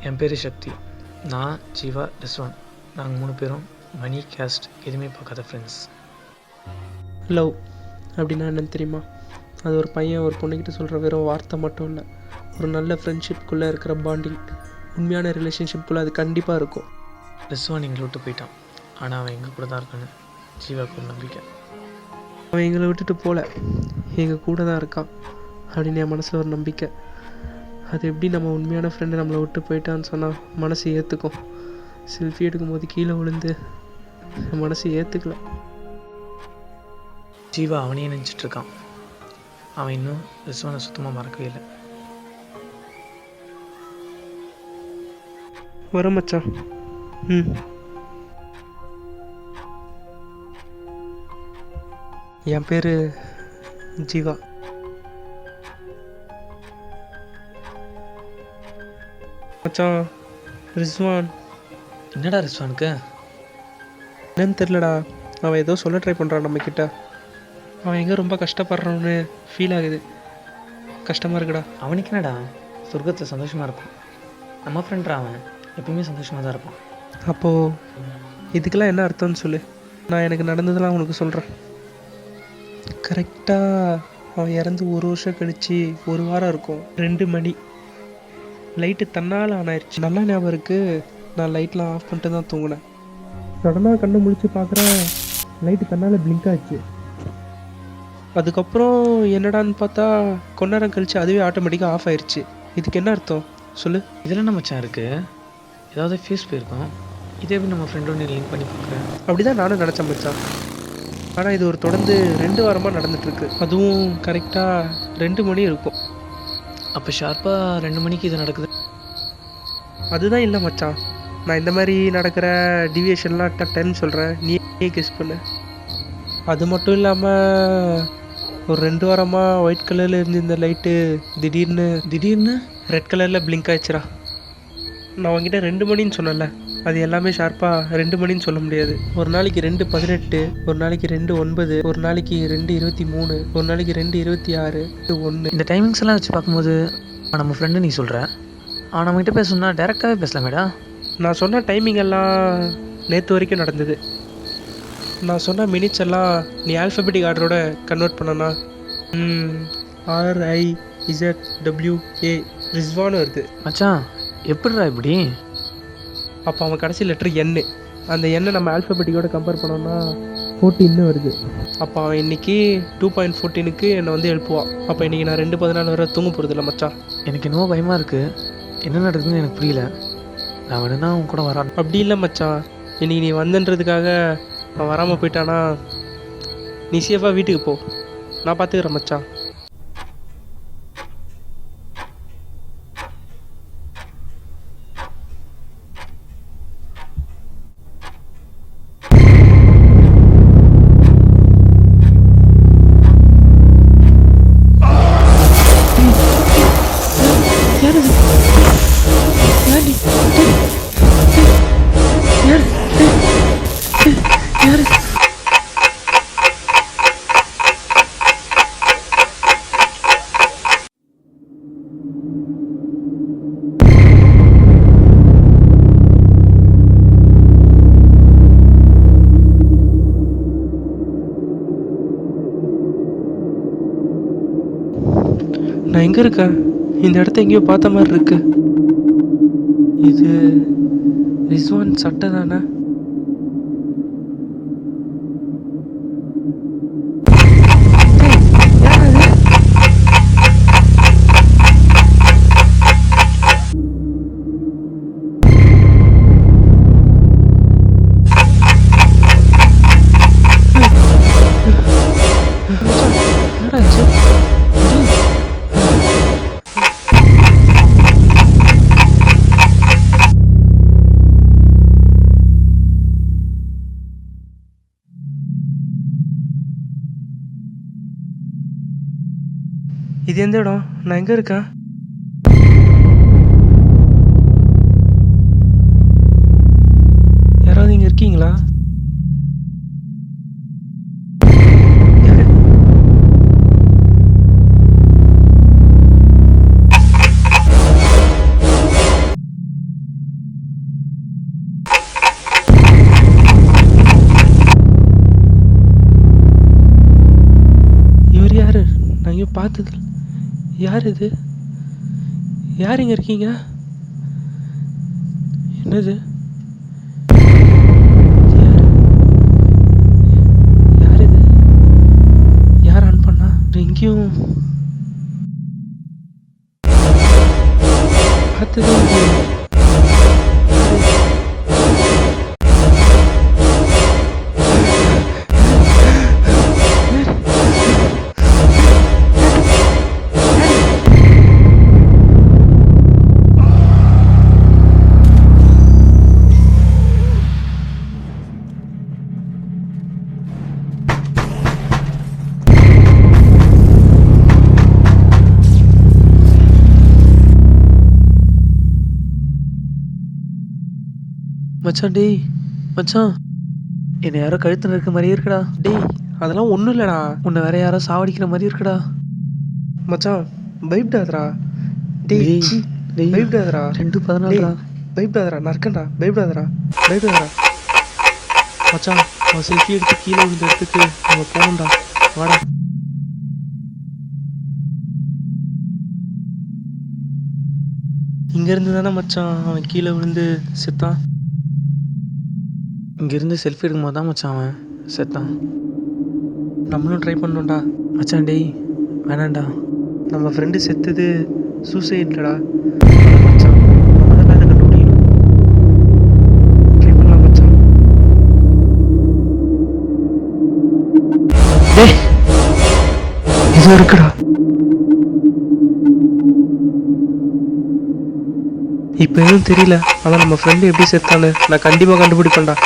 என் பேர் சக்தி. நான், ஜீவா, ரிஸ்வான். நாங்கள் 3 பேரும் மணி, கேஸ்ட் எதுவுமே பார்க்காத ஃப்ரெண்ட்ஸ். லவ் அப்படின்னா என்னன்னு தெரியுமா? அது ஒரு பையன் ஒரு பொண்ணுக்கிட்ட சொல்கிற வெறும் வார்த்தை மட்டும் இல்லை, ஒரு நல்ல ஃப்ரெண்ட்ஷிப்குள்ளே இருக்கிற பாண்டிங். உண்மையான ரிலேஷன்ஷிப்குள்ளே அது கண்டிப்பாக இருக்கும். ரிஸ்வான் எங்களை விட்டு போயிட்டான். ஆனால் அவன் எங்கள் கூட தான் இருக்கான்னு ஜீவாவுக்கு ஒரு நம்பிக்கை. அவன் எங்களை விட்டுட்டு போகல, எங்கள் கூட தான் இருக்கான் அப்படின்னு என் மனசில் ஒரு நம்பிக்கை. அது எப்படி நம்ம உண்மையான ஃப்ரெண்டு நம்மளை விட்டு போயிட்டான்னு சொன்னால் மனசு ஏற்றுக்கும். செல்ஃபி எடுக்கும்போது கீழே விழுந்து மனசு ஏற்றுக்கல. ஜீவா அவனையே நினச்சிட்ருக்கான். அவன் இன்னும் ரிஸ்வானை சுத்தமாக மறக்கவே இல்லை. வர மச்சான். என் பேர் ஜீவா. மச்சான் ரிஸ்வான். என்னடா ரிஸ்வானுக்கு என்னன்னு தெரிலடா, அவன் ஏதோ சொல்ல ட்ரை பண்ணுறான் நம்மக்கிட்ட. அவன் எங்கே ரொம்ப கஷ்டப்படுறான்னு ஃபீல் ஆகுது. கஷ்டமாக இருக்குடா. அவனுக்கு என்னடா, சொர்க்கத்தில் சந்தோஷமாக இருப்பான். நம்ம ஃப்ரெண்ட்ரா, அவன் எப்பயுமே சந்தோஷமாக தான் இருப்பான். அப்போது இதுக்கெல்லாம் என்ன அர்த்தம்னு சொல்லு, நான் எனக்கு நடந்ததெல்லாம் உனக்கு சொல்கிறேன். கரெக்டாக அவன் இறந்து 1 வருஷம் கழித்து 1 வாரம் இருக்கும். 2 மணி. லைட்டு தன்னால் ஆன் ஆயிடுச்சு. நல்லா ஞாபகம் இருக்குது, நான் லைட்லாம் ஆஃப் பண்ணிட்டு தான் தூங்கினேன். சடனாக கண்ணை முழிச்சு பார்க்குறேன், லைட்டு தன்னால் பிளிங்க் ஆச்சு. அதுக்கப்புறம் என்னடான்னு பார்த்தா கொஞ்ச நேரம் கழிச்சு அதுவே ஆட்டோமேட்டிக்காக ஆஃப் ஆயிடுச்சு. இதுக்கு என்ன அர்த்தம் சொல்லு? இதில் என்ன மச்சான் இருக்குது? ஏதாவது ஃபேஸ் போயிருக்கோம். இதே எப்படி நம்ம ஃப்ரெண்டோட நீ லிங்க் பண்ணி பார்க்குறேன்? அப்படி தான் நானும் நினச்சேன் மச்சான். ஆனால் இது ஒரு தொடர்ந்து 2 வாரமாக நடந்துகிட்ருக்கு. அதுவும் கரெக்டாக 2 மணி இருக்கும். அப்போ ஷார்ப்பாக 2 மணிக்கு இது நடக்குது. அதுதான் இல்லை மச்சான், நான் இந்த மாதிரி நடக்கிற டிவியேஷன்லாம் 10 சொல்கிறேன், நீ கெஸ் பண்ணு. அது மட்டும் இல்லாமல் ஒரு 2 வாரமாக ஒயிட் கலரில் இருந்து இந்த லைட்டு திடீர்னு ரெட் கலரில் பிளிங்க் ஆயிடுச்சுரா. நான் உங்ககிட்ட 2 மணின்னு சொன்னேன்ல, அது எல்லாமே ஷார்ப்பாக 2 மணின்னு சொல்ல முடியாது. ஒரு நாளைக்கு 2:18, ஒரு நாளைக்கு 2:09, ஒரு நாளைக்கு 2:23, ஒரு நாளைக்கு 2:26, 1. இந்த டைமிங்ஸ் எல்லாம் வச்சு பார்க்கும்போது நம்ம ஃப்ரெண்டு நீ சொல்கிற, அவன் நம்மகிட்ட பேசணுன்னா டேரெக்டாகவே பேசலாமேடா. நான் சொன்ன டைமிங் எல்லாம் நேற்று வரைக்கும் நடந்தது. நான் சொன்ன மினிட்ஸ் எல்லாம் நீ ஆல்ஃபபெட்டிக் ஆர்டரோட கன்வெர்ட் பண்ணனா RIZWA ரிஸ்வான் வருது. மச்சான் எப்படிடா இப்படி? அப்போ அவன் கடைசி லெட்டர் N. அந்த எண்ணை நம்ம ஆல்ஃபபெட்டிக்கோட கம்பேர் பண்ணோம்னா 14 வருது. அப்போ அவன் இன்னைக்கு 2.14க்கு என்னை வந்து எழுப்புவான். அப்போ இன்றைக்கி நான் 2:14 வரை தூங்க போகிறது இல்லை மச்சான். எனக்கு என்னவோ பயமாக இருக்குது. என்ன நடக்குதுன்னு எனக்கு புரியல. நான் வேணும்னா அவன் கூட வரான். அப்படி இல்லை மச்சான், இன்றைக்கி நீ வந்துன்றதுக்காக அவன் வராமல் போயிட்டானா நீ சேஃபாக வீட்டுக்கு போ, நான் பார்த்துக்கிறேன் மச்சான். நான் எங்கே இருக்கேன்? இந்த இடத்த எங்கேயோ பார்த்த மாதிரி இருக்கு. இது ரிஸ்வான் சட்டை தானே? இது எந்த இடம்? நான் எங்கே இருக்கேன்? யாராவது இங்கே இருக்கீங்களா? எங்கேயும் பார்த்தது. யார் இது? யார் இங்கே இருக்கீங்க? என்னது? யார் இது? யார் ஆன் பண்ணா? எங்கேயும் பார்த்ததே இல்லையே. மச்சான் டேய் மச்சான், என்னை யாரோ கழுத்துல இருக்க மாதிரியே இருக்குடா. டேய் அதெல்லாம் ஒன்றும் இல்லைடா. உன்னை வேற யாரோ சாவடிக்கிற மாதிரி இருக்குடா. மச்சான் பயப்படாதடா. டேய் டேய், சீ, டேய், பயப்படாதடா. 2:14 பயப்படாதடா, நான் இருக்கேன்டா. பயப்படாதடா, பயப்படாதடா. மச்சான் அவன் செல்ஃபி எடுத்து கீழே விழுந்த இடத்துக்கு நம்ம போகணும்டா. வாடா. இங்கேருந்து தானே மச்சான் அவன் கீழே விழுந்து செத்தான். இங்கேருந்து செல்ஃபி எடுக்கும்போது தான் மச்சான் அவன் செத்தான். நம்மளும் ட்ரை பண்ணோம்டா. மச்சான் டேய் வேணாண்டா. நம்ம ஃப்ரெண்டு செத்தது சூசைட்லடா. மச்சான் நம்ம தான் அதை கண்டுபிடிக்கணும். ட்ரை பண்ணலாம் மச்சான். டேய் இது இருக்குடா. இப்போ எதுவும் தெரியல, ஆனால் நம்ம ஃப்ரெண்டு எப்படி செத்தான்னு நான் கண்டிப்பாக கண்டுபிடிப்பேன்டா.